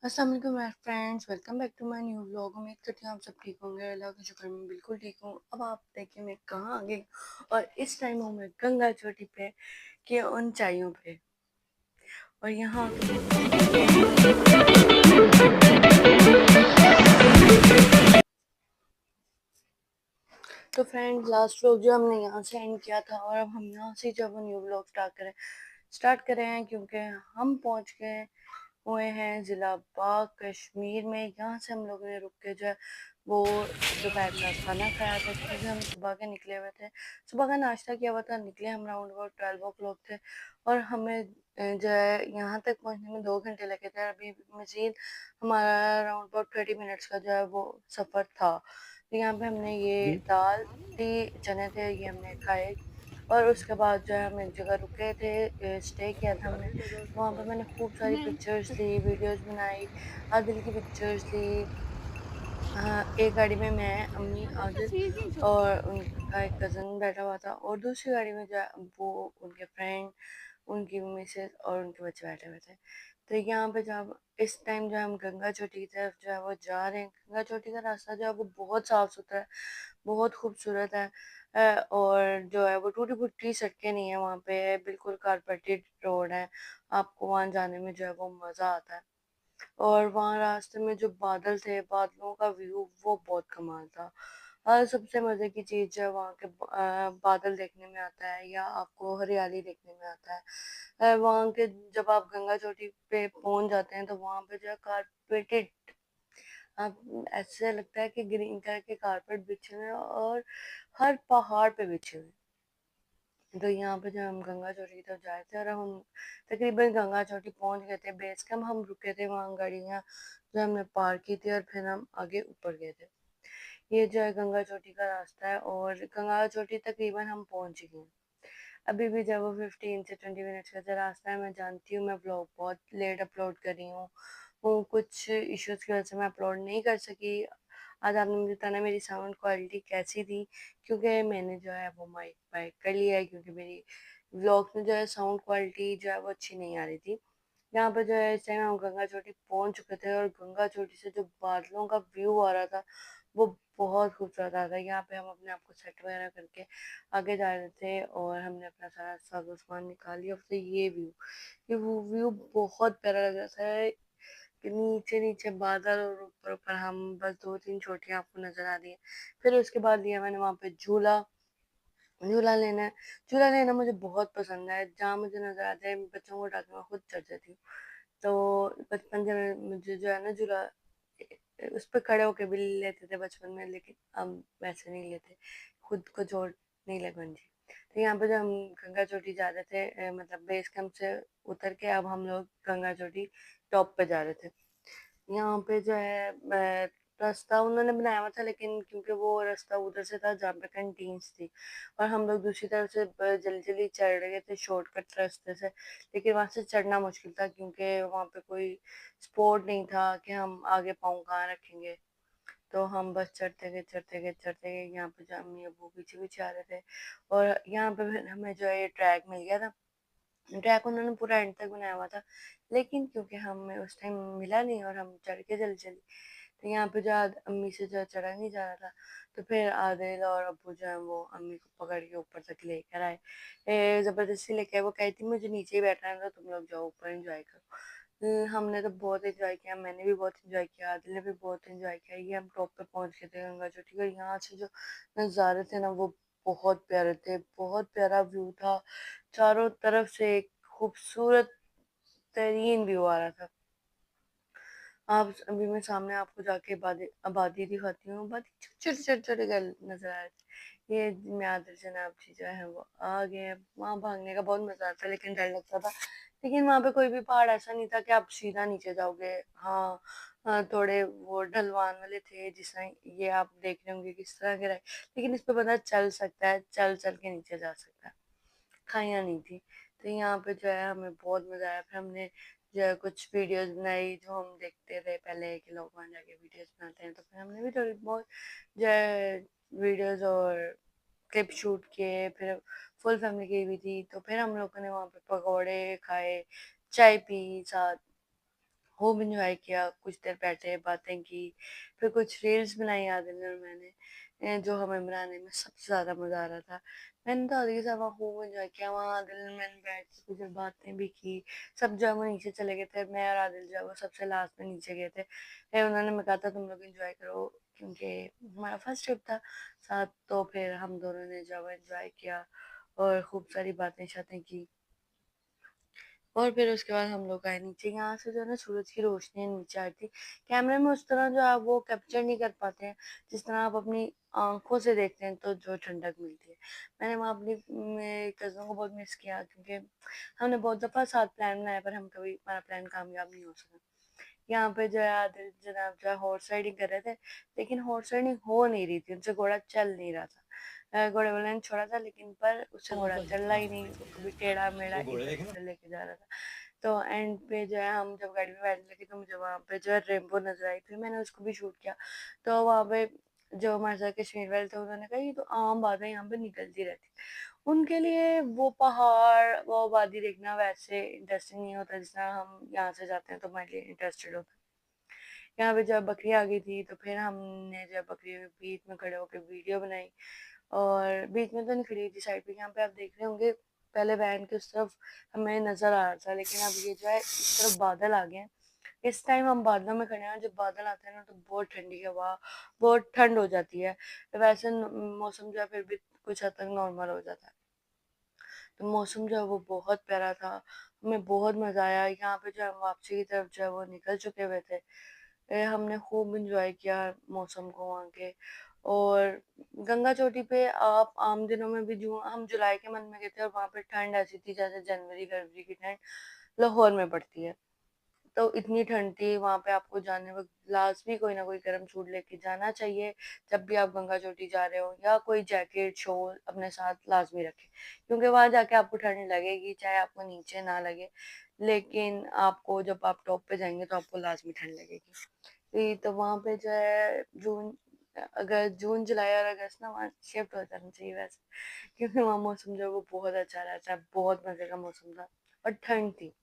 अस्सलाम वालेकुम my friends, welcome back to my new vlog. उम्मीद करती हूँ आप सब ठीक होंगे। अल्लाह का शुक्र मैं बिल्कुल ठीक हूँ। अब आप देखिए मैं कहाँ आ गई और इस टाइम हूँ मैं गंगा चोटी पे के ऊंचाइयों पे। और यहाँ तो फ्रेंड लास्ट व्लॉग जो हमने यहाँ से एंड किया था और अब हम यहाँ से जब न्यू व्लॉग स्टार्ट करें हैं क्योंकि हम पहुँच गए हुए हैं ज़िला बाग कश्मीर में। यहाँ से हम लोगों ने रुक के जो है वो दोपहर का खाना खाया था क्योंकि हम सुबह के निकले हुए थे। सुबह का नाश्ता किया हुआ था, निकले हम राउंड अबाउट 12 o'clock थे और हमें जो है यहाँ तक पहुँचने में 2 घंटे लगे थे। अभी मज़ीद हमारा राउंड अबाउट 30 मिनट्स का जो है वो सफ़र था। तो यहाँ पे हमने ये दाल थी, चने थे, ये हमने खाए और उसके बाद जो है हम एक जगह रुके थे, स्टे किया था हमने। तो वहाँ पे मैंने खूब सारी पिक्चर्स ली, वीडियोस बनाई, आदिल की पिक्चर्स ली। एक गाड़ी में मैं, अम्मी, आदिल और उनका एक कज़न बैठा हुआ था और दूसरी गाड़ी में जो है वो उनके फ्रेंड, उनकी मिसेस और उनके बच्चे बैठे हुए थे। तो यहाँ पे जब इस टाइम जो हम गंगा चोटी की तरफ जो है वो जा रहे हैं, गंगा चोटी का रास्ता जो है वो बहुत साफ सुथरा है, बहुत खूबसूरत है। और जो है वो टूटी फूटी सड़कें नहीं है, वहाँ पे बिल्कुल कारपेटेड रोड है। आपको वहाँ जाने में जो है वो मज़ा आता है। और वहाँ रास्ते में जो बादल थे, बादलों का व्यू वो बहुत कमाल था। सबसे मज़े की चीज़ जो है वहाँ के बादल देखने में आता है या आपको हरियाली देखने में आता है। वहाँ के जब आप गंगा चोटी पे पहुँच जाते हैं तो वहाँ पे जो है कारपेटेड, आप ऐसे लगता है कि ग्रीन कलर के कारपेट बिछे हुए हैं और हर पहाड़ पे बिछे हुए हैं। तो यहाँ पे जब हम गंगा चोटी की तरफ जा रहे थे और हम तकरीबन गंगा चोटी पहुंच गए थे, बेस कैंप हम रुके थे वहाँ, गाड़ियाँ जो हमने पार्क की थी और फिर हम आगे ऊपर गए थे। ये जो है गंगा चोटी का रास्ता है और गंगा चोटी तकरीबन हम पहुंच गए हैं। अभी भी जब वो 15 से 20 मिनट्स का जो रास्ता है, मैं जानती हूँ मैं व्लॉग बहुत लेट अपलोड कर रही हूँ। वो कुछ इश्यूज़ की वजह से मैं अपलोड नहीं कर सकी। आज आपने मुझे बताना मेरी साउंड क्वालिटी कैसी थी, क्योंकि मैंने जो है वो माइक बाइक कर लिया है क्योंकि मेरी व्लॉग में जो है साउंड क्वालिटी जो है वो अच्छी नहीं आ रही थी। यहाँ पे जो है इस टाइम हम गंगा चोटी पहुंच चुके थे और गंगा चोटी से जो बादलों का व्यू आ रहा था वो बहुत खूबसूरत आ रहा था। यहाँ पे हम अपने आप को सेट वगैरह करके आगे जा रहे थे और हमने अपना सारा साजो सामान निकाल लिया। फिर ये वो व्यू बहुत प्यारा लग रहा था कि नीचे नीचे बादल और ऊपर ऊपर हम, बस दो तीन चोटियां आपको नजर आ रही है। फिर उसके बाद लिया मैंने वहाँ पे झूला। झूला लेना है, झूला लेना मुझे बहुत पसंद है। जहाँ मुझे नजर आता है बच्चों को उठा के मैं खुद चढ़ जाती हूँ। तो बचपन से मुझे जो है ना झूला उस पर खड़े होके भी लेते थे बचपन में, लेकिन अब वैसे नहीं लेते, खुद को चोट नहीं लगवानी। तो यहाँ पे जब हम गंगा चोटी जा रहे थे, मतलब बेस कैंप से उतर के अब हम लोग गंगा चोटी टॉप पे जा रहे थे। यहाँ पे जो है रास्ता उन्होंने बनाया हुआ था, लेकिन क्योंकि वो रास्ता उधर से था जहाँ पे कैंटीन्स थी और हम लोग दूसरी तरफ से जल्दी जल्दी चढ़ रहे थे शॉर्टकट रास्ते से, लेकिन वहाँ से चढ़ना मुश्किल था क्योंकि वहाँ पे कोई स्पॉट नहीं था कि हम आगे पाँव कहाँ रखेंगे। तो हम बस चढ़ते गए यहाँ पे जो अम्मी अबू पीछे पीछे आ रहे थे और यहाँ पे फिर हमें जो है ये ट्रैक मिल गया था। ट्रैक उन्होंने पूरा एंड तक बनाया हुआ था, लेकिन क्योंकि हमें उस टाइम मिला नहीं और हम चढ़ के जल्दी जल्दी, तो यहाँ पे जो अम्मी से जो चढ़ा नहीं जा रहा था, तो फिर आदिल और अब्बू जो है वो अम्मी को पकड़ के ऊपर तक लेकर आए। जबरदस्ती लेके आए, वो कहती मुझे नीचे ही बैठना है तो तुम लोग जाओ ऊपर एंजॉय करो। हमने तो बहुत एंजॉय किया, मैंने भी बहुत एंजॉय किया, आदिल ने भी बहुत एंजॉय किया। ये हम टॉप पे पहुंच गए थे गंगा चोटी और यहाँ से जो नज़ारे थे ना वो बहुत प्यारे थे, बहुत प्यारा व्यू था। चारों तरफ से एक खूबसूरत तरीन व्यू आ रहा था। आप अभी मैं सामने आपको जाके आबादी आबादी दिखाती हूँ, आबादी छोटे छोटे छोटे घर नजर आ रहे थे। ये म्यादर जनाब जी जो है वो आ गए। वहाँ भागने का बहुत मजा आता, लेकिन डर लगता था। लेकिन वहाँ पे कोई भी पहाड़ ऐसा नहीं था कि आप सीधा नीचे जाओगे। हाँ, थोड़े वो ढलवान वाले थे जिस तरह ये आप देख रहे होंगे किस तरह के रहे, लेकिन इस पे बंदा चल सकता है, चल चल के नीचे जा सकता है। खाइयाँ नहीं थी। तो यहाँ पे जो है हमें बहुत मज़ा आया। फिर हमने जो है कुछ वीडियोस बनाई जो हम देखते थे पहले कि लोग वहाँ जाके वीडियोस बनाते हैं, तो फिर हमने भी थोड़ी बहुत जो है वीडियोस और क्लिप शूट किए। फिर फुल फैमिली गई हुई थी, तो फिर हम लोगों ने वहाँ पे पकौड़े खाए, चाय पी साथ, खूब एंजॉय किया, कुछ देर बैठे, बातें की, फिर कुछ रील्स बनाई आदिल ने और मैंने, जो हमें बनाने में सबसे ज़्यादा मज़ा आ रहा था। मैंने तो आदिल के साथ वहाँ खूब एंजॉय किया, वहाँ आदिल ने मैंने बैठ के कुछ देर बातें भी की। सब जो है वो नीचे चले गए थे, मैं और आदिल जो है वो सबसे लास्ट में नीचे गए थे। फिर उन्होंने मैं कहा था तुम लोग एंजॉय करो, क्योंकि हमारा फर्स्ट ट्रिप था साथ। तो फिर हम दोनों ने जो है एंजॉय किया और खूब सारी बातें शातें की। और फिर उसके बाद हम लोग आए नीचे, यहाँ से जो है ना सूरज की रोशनी नीचे आई थी। कैमरे में उस तरह जो आप वो कैप्चर नहीं कर पाते हैं जिस तरह आप अपनी आंखों से देखते हैं, तो जो ठंडक मिलती है। मैंने वहाँ अपनी मेरे कज़नों को बहुत मिस किया, क्योंकि हमने बहुत दफ़ा साथ प्लान बनाया पर हम कभी हमारा प्लान कामयाब नहीं हो सका। यहाँ पे जो है आदिल जनाब जो है हॉर्स राइडिंग कर रहे थे, लेकिन हॉर्स राइडिंग हो नहीं रही थी, उनसे घोड़ा चल नहीं रहा था। घोड़े वाले ने छोड़ा था, लेकिन पर उससे घोड़ा चल रहा ही नहीं, वो कभी टेढ़ा मेढ़ा इधर उधर लेके जा रहा था। तो एंड पे जो है हम जब गाड़ी में बैठने लगे तो मुझे वहाँ पे जो है रेनबो नजर आई, फिर मैंने उसको भी शूट किया। तो वहाँ पे जो हमारे साथ कश्मीर वाले थे उन्होंने कहा ये तो आम बात है, यहाँ पे निकलती रहती है। उनके लिए वो पहाड़ वो वादी देखना वैसे इंटरेस्टिंग नहीं होता जिस तरह हम यहाँ से जाते हैं तो हमारे लिए इंटरेस्टेड होता है। यहाँ पे जब बकरी आ गई थी तो फिर हमने जब बकरी के बीच में खड़े होकर वीडियो बनाई, और बीच में तो नहीं खड़ी हुई थी, साइड पे। यहाँ पे आप देख रहे होंगे पहले वैन के उस तरफ हमें नजर आ रहा था, लेकिन अब ये जो है इस तरफ बादल आ गए हैं। इस टाइम हम बादलों में खड़े हैं, जब बादल आते हैं ना तो बहुत ठंडी हवा, बहुत ठंड हो जाती है। वैसे मौसम जो है फिर भी कुछ हद तक नॉर्मल हो जाता है। तो मौसम जो है वो बहुत प्यारा था, हमें बहुत मजा आया। यहाँ पे जो हम वापसी की तरफ जो है वो निकल चुके हुए थे। हमने खूब इंजॉय किया मौसम को वहाँ के। और गंगा चोटी पे आप आम दिनों में भी, जो हम जुलाई के मंथ में गए थे और वहाँ पे ठंड ऐसी थी जैसे जनवरी फरवरी की ठंड लाहौर में पड़ती है। तो इतनी ठंड थी वहाँ पे, आपको जाने वक्त लाजमी कोई ना कोई गर्म सूट लेके जाना चाहिए। जब भी आप गंगा चोटी जा रहे हो, या कोई जैकेट शॉल अपने साथ लाजमी रखें, क्योंकि वहाँ जाके आपको ठंड लगेगी, चाहे आपको नीचे ना लगे, लेकिन आपको जब आप टॉप पे जाएंगे तो आपको लाजमी ठंड लगेगी। तो वहाँ पे जो है जून, अगर जून जुलाई और अगस्त ना वहाँ शिफ्ट हो जाना चाहिए वैसे, क्योंकि वहाँ मौसम जो है वो बहुत अच्छा रहता है, बहुत मजे का मौसम था और ठंड थी।